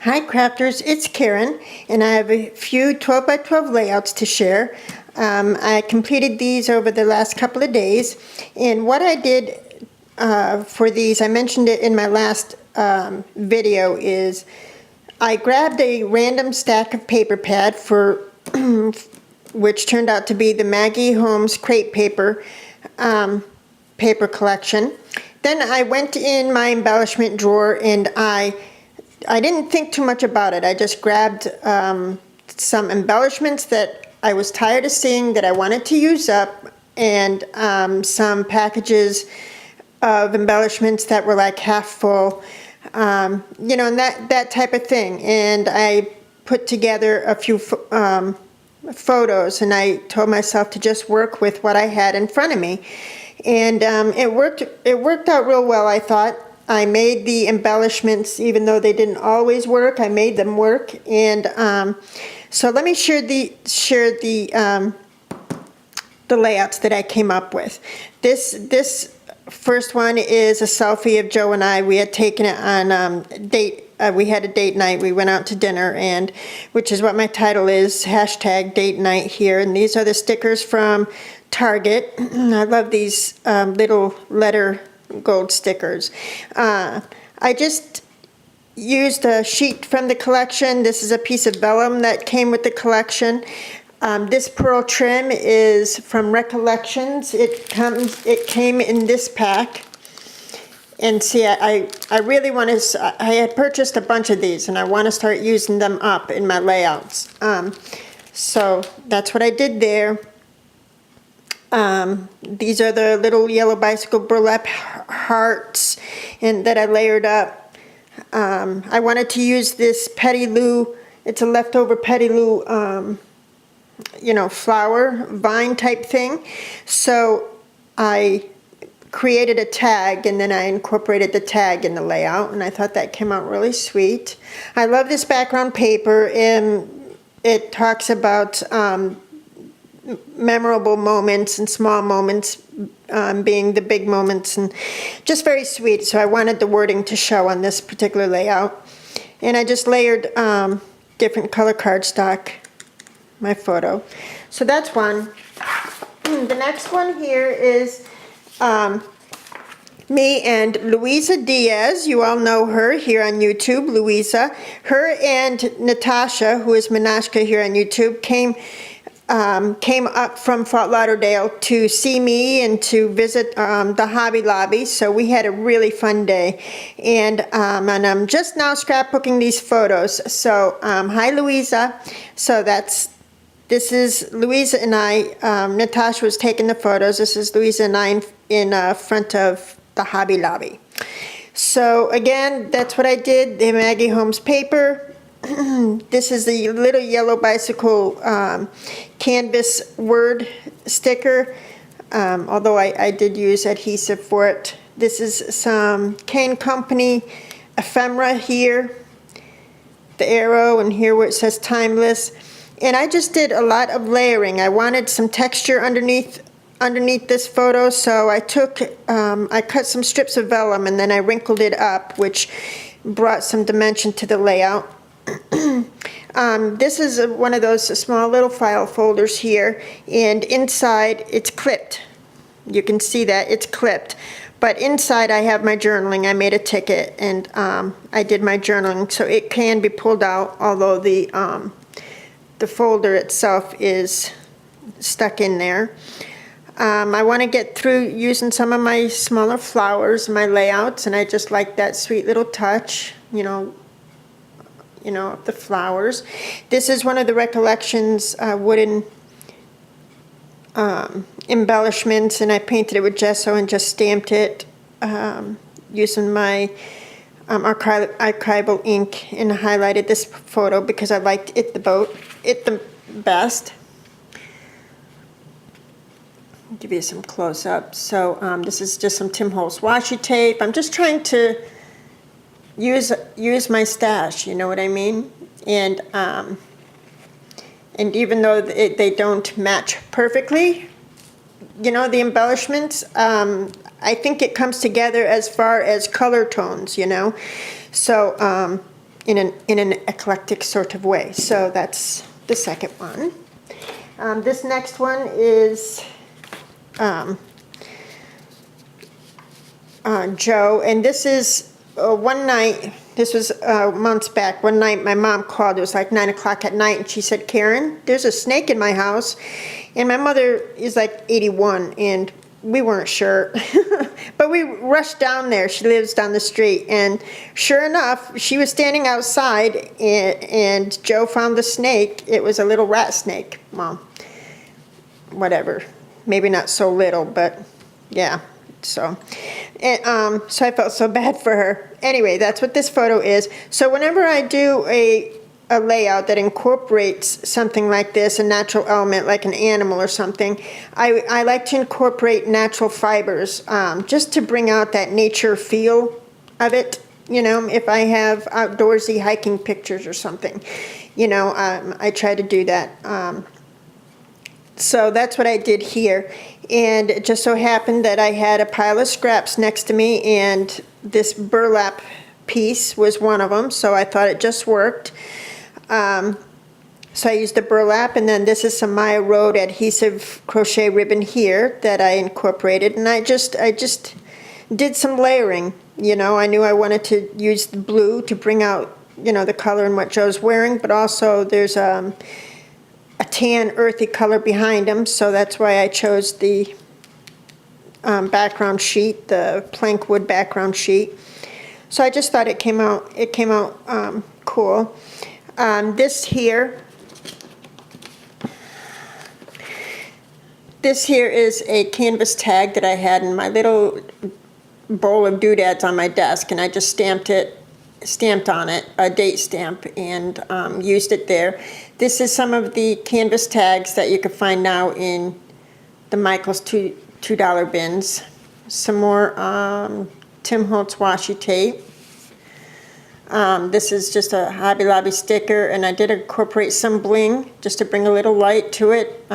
Hi crafters, it's Karen, and I have a few 12 by 12 layouts to share. I completed these over the last couple of days, and what I did for these, I mentioned it in my last video, is I grabbed a random stack of paper pad for which turned out to be the Maggie Holmes crepe paper paper collection. Then I went in my embellishment drawer and I didn't think too much about it. I just grabbed some embellishments that I was tired of seeing that I wanted to use up, and some packages of embellishments that were like half full, you know, and that type of thing. And I put together a few photos, and I told myself to just work with what I had in front of me. And it worked out real well, I thought. I made the embellishments, even though they didn't always work, I made them work. And so let me share the layouts that I came up with. This first one is a selfie of Joe and I. We had taken it on date. We had a date night. We went out to dinner, and which is what my title is, hashtag date night here. And these are the stickers from Target. I love these little letter gold stickers. I just used a sheet from the collection. This is a piece of vellum that came with the collection. This pearl trim is from Recollections. It came in this pack. And see, I really want to, I had purchased a bunch of these and I want to start using them up in my layouts. So that's what I did there. These are the little yellow bicycle burlap hearts and that I layered up. I wanted to use this Petty Lou. It's a leftover Petty Lou, you know, flower vine type thing. So I created a tag, and then I incorporated the tag in the layout, and I thought that came out really sweet. I love this background paper, and it talks about memorable moments and small moments being the big moments, and just very sweet. So I wanted the wording to show on this particular layout, and I just layered different color cardstock my photo. So that's one. The next one here is me and Louisa Diaz. You all know her here on YouTube, Louisa. Her and Natasha, who is Manashka here on YouTube, came up from Fort Lauderdale to see me and to visit the Hobby Lobby. So we had a really fun day. And I'm just now scrapbooking these photos. So hi, Louisa. So this is Louisa and I. Natasha was taking the photos. This is Louisa and I in front of the Hobby Lobby. So again, that's what I did. The Maggie Holmes paper. This is the little yellow bicycle canvas word sticker, although I did use adhesive for it. This is some Kane Company ephemera here, the arrow, and here where it says timeless. And I just did a lot of layering. I wanted some texture underneath this photo, so I cut some strips of vellum and then I wrinkled it up, which brought some dimension to the layout. This is one of those small little file folders here, and inside it's clipped. You can see that it's clipped, but inside I have my journaling. I made a ticket, and I did my journaling, so it can be pulled out, although the folder itself is stuck in there. I want to get through using some of my smaller flowers in my layouts, and I just like that sweet little touch, you know, of the flowers. This is one of the Recollections wooden embellishments, and I painted it with gesso and just stamped it using my archival ink, and highlighted this photo because I liked it the best. I'll give you some close-up. So this is just some Tim Holtz washi tape. I'm just trying to use my stash, you know what I mean? And even though they don't match perfectly, you know, the embellishments, I think it comes together as far as color tones, you know. So in an eclectic sort of way. So that's the second one. This next one is Joe, and this is one night, this was months back, one night my mom called, it was like 9 o'clock at night, and she said, Karen, there's a snake in my house. And my mother is like 81, and we weren't sure. But we rushed down there. She lives down the street, and sure enough, she was standing outside, and Joe found the snake. It was a little rat snake. Well, whatever. Maybe not so little, but yeah. So I felt so bad for her. Anyway, that's what this photo is. So whenever I do a layout that incorporates something like this, a natural element like an animal or something, I like to incorporate natural fibers just to bring out that nature feel of it. You know, if I have outdoorsy hiking pictures or something, you know, I try to do that. So that's what I did here. And it just so happened that I had a pile of scraps next to me, and this burlap piece was one of them, so I thought it just worked. So I used the burlap, and then this is some Maya Road adhesive crochet ribbon here that I incorporated, and I just did some layering. You know, I knew I wanted to use the blue to bring out, you know, the color and what Joe's wearing, but also there's a tan earthy color behind him, so that's why I chose the background sheet, the plank wood background sheet. So I just thought it came out cool. This here is a canvas tag that I had in my little bowl of doodads on my desk, and I just stamped on it, a date stamp, and used it there. This is some of the canvas tags that you can find now in the Michaels $2 bins. Some more Tim Holtz washi tape. This is just a Hobby Lobby sticker, and I did incorporate some bling just to bring a little light to it.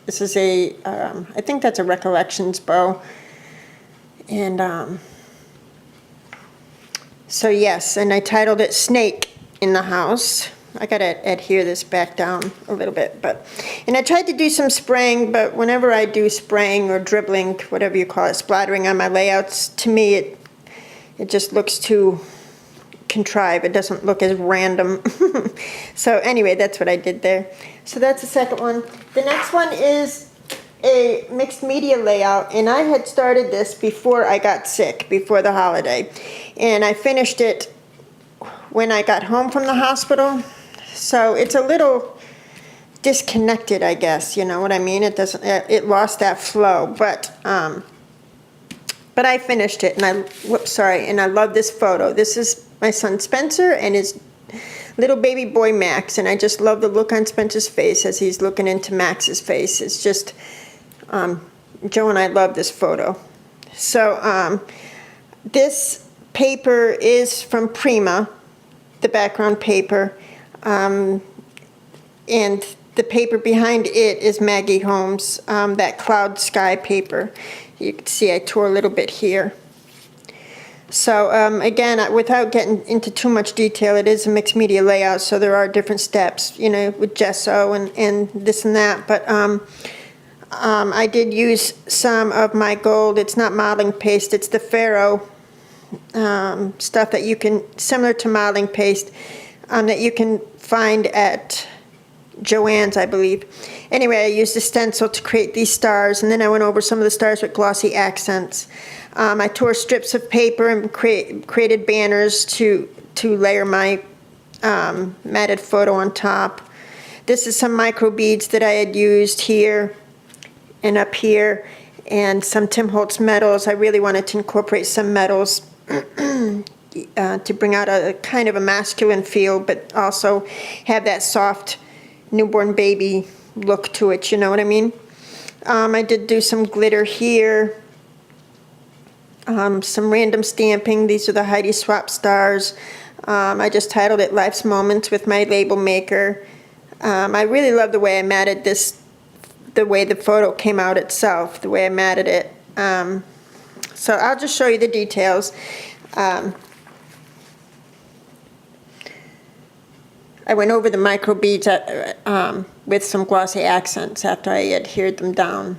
This is I think that's a Recollections bow. And so yes, and I titled it Snake in the House. I gotta adhere this back down a little bit, and I tried to do some spraying, but whenever I do spraying or dribbling, whatever you call it, splattering on my layouts, to me it just looks too contrived. It doesn't look as random. So anyway, that's what I did there. So that's the second one. The next one is a mixed media layout, and I had started this before I got sick, before the holiday, and I finished it when I got home from the hospital. So it's a little disconnected, I guess, you know what I mean? It lost that flow, but I finished it, and I love this photo. This is my son Spencer and his little baby boy Max, and I just love the look on Spencer's face as he's looking into Max's face. It's just, Joe and I love this photo. So this paper is from Prima, the background paper, and the paper behind it is Maggie Holmes, that cloud sky paper. You can see I tore a little bit here. So again, without getting into too much detail, it is a mixed media layout, so there are different steps, you know, with gesso and this and that. But I did use some of my gold. It's not modeling paste, it's the Faro stuff that you can, similar to modeling paste, that you can find at Joann's, I believe. Anyway, I used a stencil to create these stars, and then I went over some of the stars with glossy accents. I tore strips of paper and created banners to layer my matted photo on top. This is some micro beads that I had used here and up here, and some Tim Holtz metals. I really wanted to incorporate some metals to bring out a kind of a masculine feel, but also have that soft newborn baby look to it, you know what I mean? I did do some glitter here, some random stamping. These are the Heidi Swap stars. I just titled it Life's Moments with my label maker. I really love the way I matted this, the way the photo came out itself, the way I matted it. So I'll just show you the details. I went over the micro beads with some glossy accents after I adhered them down.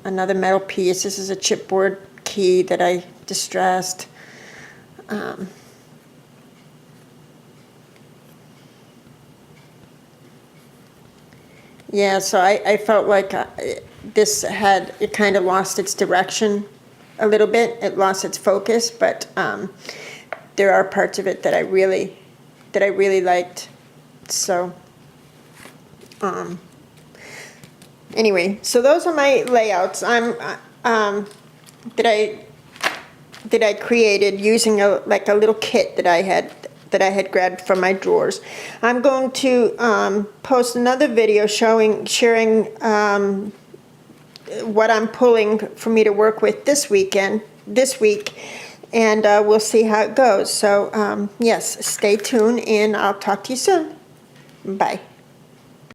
Another metal piece. This is a chipboard key that I distressed. Yeah, so I felt like it kind of lost its direction a little bit. It lost its focus, but there are parts of it that I really liked. So anyway, so those are my layouts. That I created using a little kit that I had grabbed from my drawers. I'm going to post another video sharing what I'm pulling for me to work with this week, and we'll see how it goes. So yes, stay tuned, and I'll talk to you soon. Bye.